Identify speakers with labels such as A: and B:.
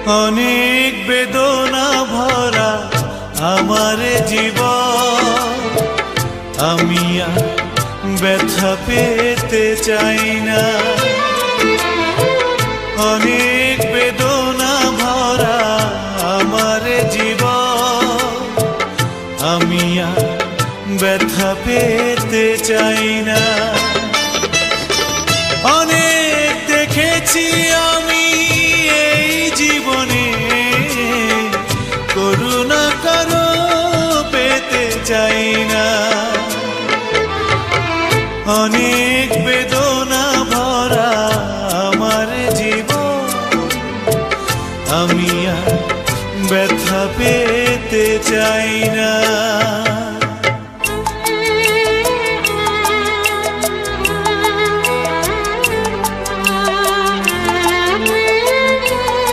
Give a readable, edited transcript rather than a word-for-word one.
A: অনেক বেদনা ভরা আমার জীবন, আমি আর ব্যথা পেতে চাই না। অনেক বেদনা ভরা আমার জীবন, আমি আর ব্যথা পেতে চাই না। অনেক দেখেছি আমি এই জীবনে, করুণা কারো পেতে চাই না। অনেক বেদনা ভরা আমার জীবন, আমি আর ব্যথা পেতে চাই না।